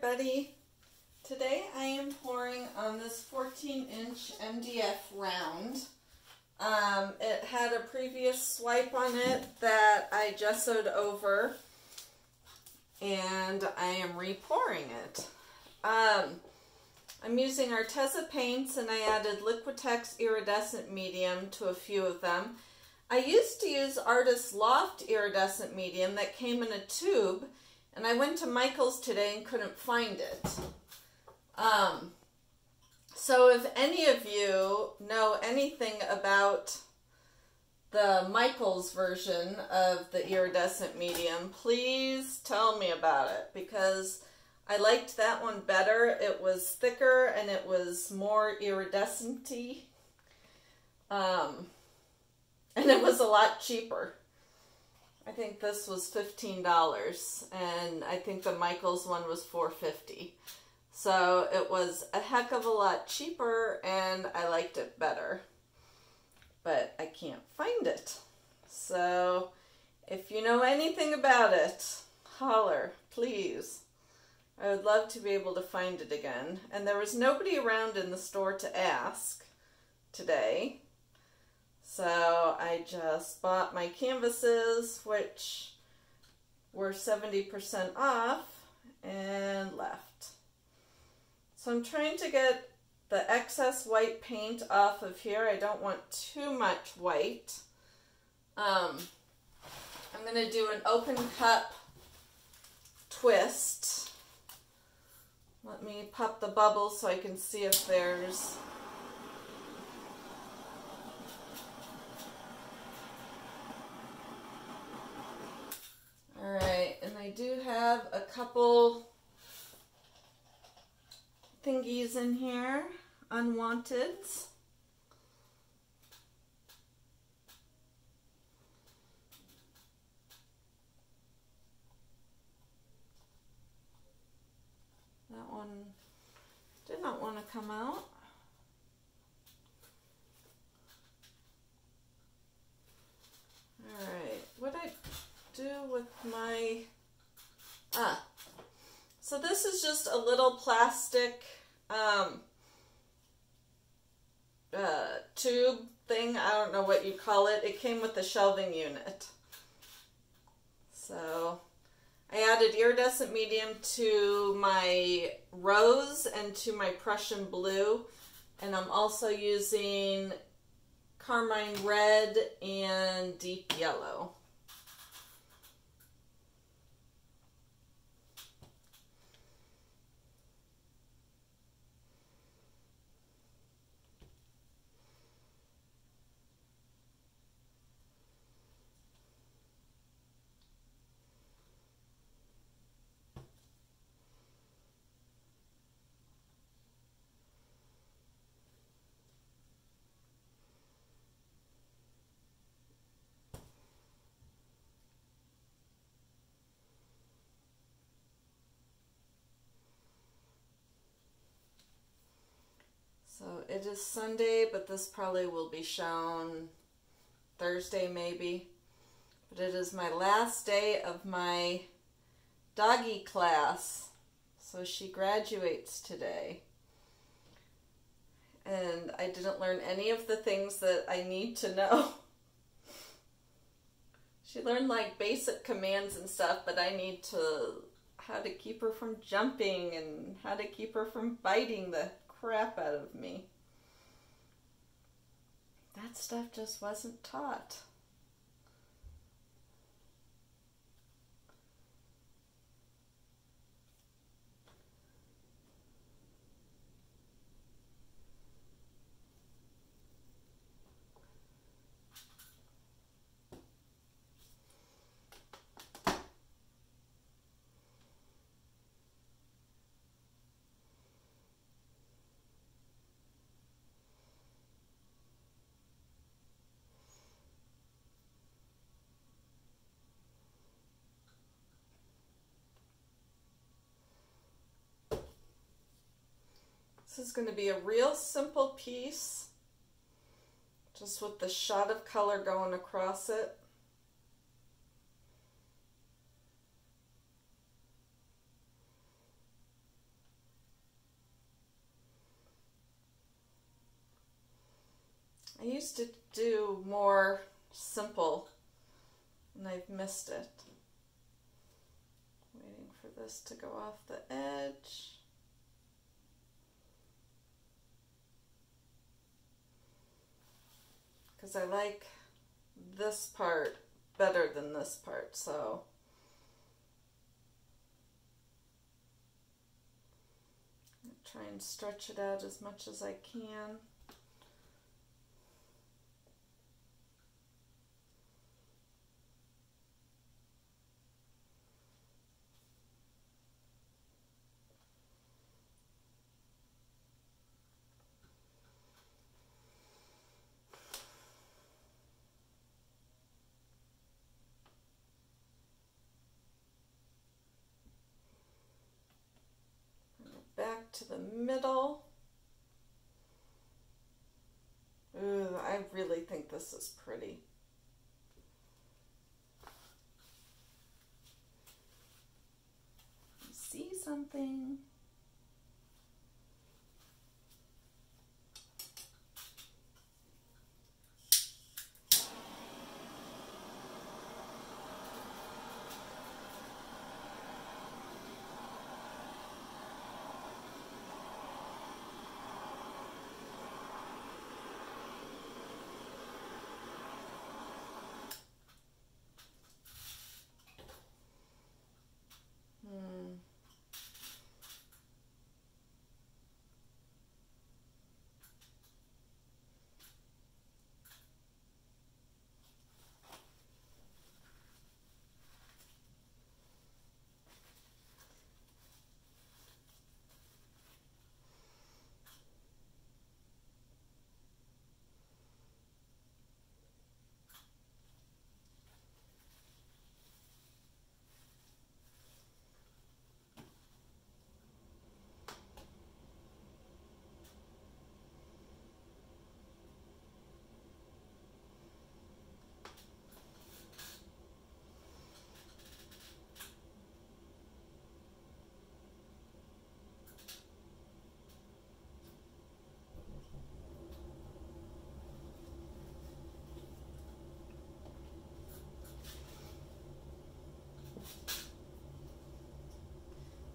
everybody. Today I am pouring on this 14-inch MDF round. It had a previous swipe on it that I gessoed over, and I am repouring it. I'm using Arteza paints, and I added Liquitex iridescent medium to a few of them. I used to use Artist Loft iridescent medium that came in a tube, and I went to Michael's today and couldn't find it. So if any of you know anything about the Michael's version of the iridescent medium, please tell me about it, because I liked that one better. It was thicker and it was more iridescent-y. And it was a lot cheaper. I think this was $15, and I think the Michael's one was $4.50. So it was a heck of a lot cheaper, and I liked it better. But I can't find it. So if you know anything about it, holler, please. I would love to be able to find it again. And there was nobody around in the store to ask today. So I just bought my canvases, which were 70% off, and left. So I'm trying to get the excess white paint off of here. I don't want too much white. I'm going to do an open cup twist. Let me pop the bubbles so I can see if there's... Alright, and I do have a couple thingies in here, unwanteds. That one did not want to come out. Alright, what I do with my... So this is just a little plastic tube thing. I don't know what you call it. It came with the shelving unit. So I added iridescent medium to my rose and to my Prussian blue. And I'm also using carmine red and deep yellow. So it is Sunday, but this probably will be shown Thursday maybe. But it is my last day of my doggy class. So she graduates today. And I didn't learn any of the things that I need to know. She learned like basic commands and stuff, but I need to how to keep her from jumping and how to keep her from biting the crap out of me. That stuff just wasn't taught. This is going to be a real simple piece, just with the shot of color going across it. I used to do more simple, and I've missed it. Waiting for this to go off the edge. Because I like this part better than this part, so I'll try and stretch it out as much as I can. Back to the middle. Ooh, I really think this is pretty. See something?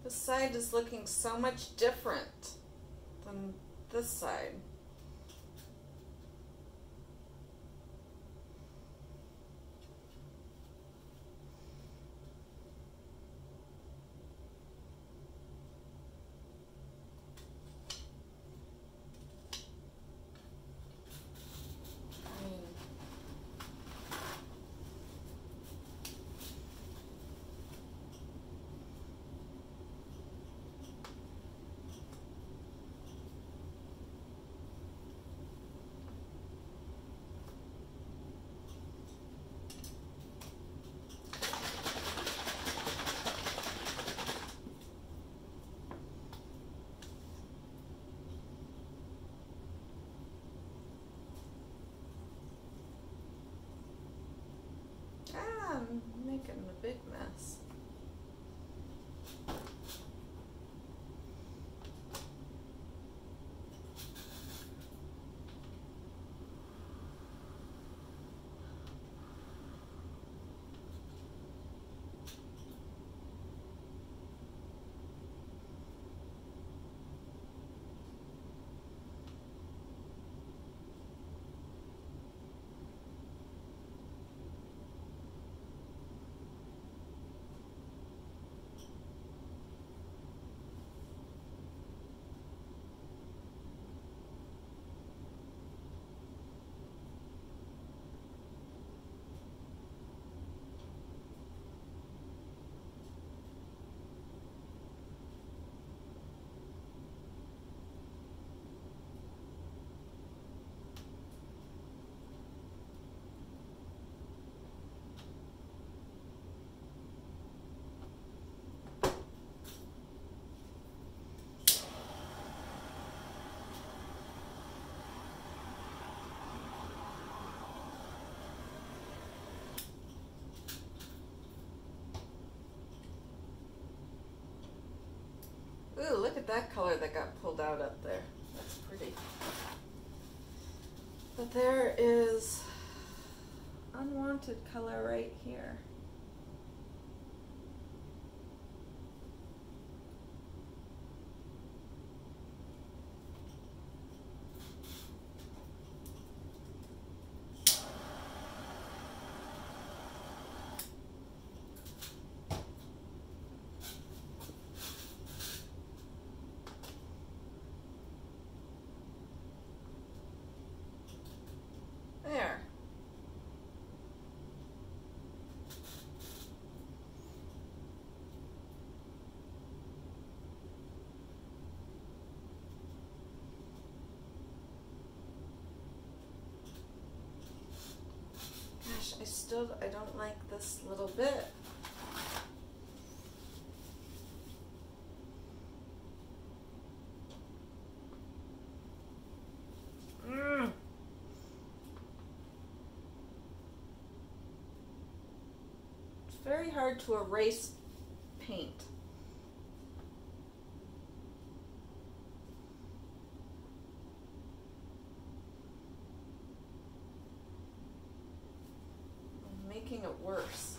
This side is looking so much different than this side. I'm making a big mess. Ooh, look at that color that got pulled out up there. That's pretty. But there is unwanted color right here. There. Gosh, I don't like this little bit. It's very hard to erase paint. I'm making it worse.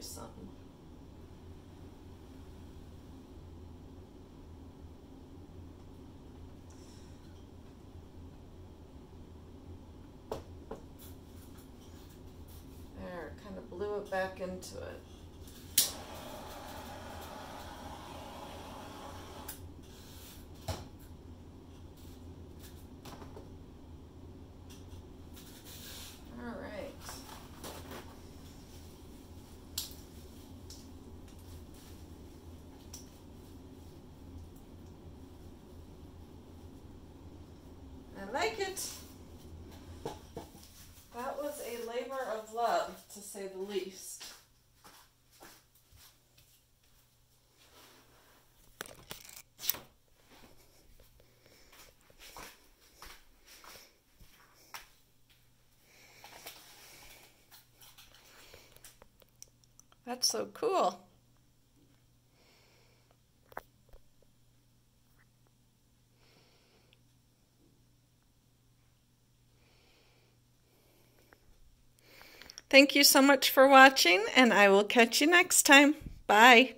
Something. There, kind of blew it back into it. All right. I like it. That was a labor of love, to say the least. That's so cool. Thank you so much for watching, and I will catch you next time. Bye.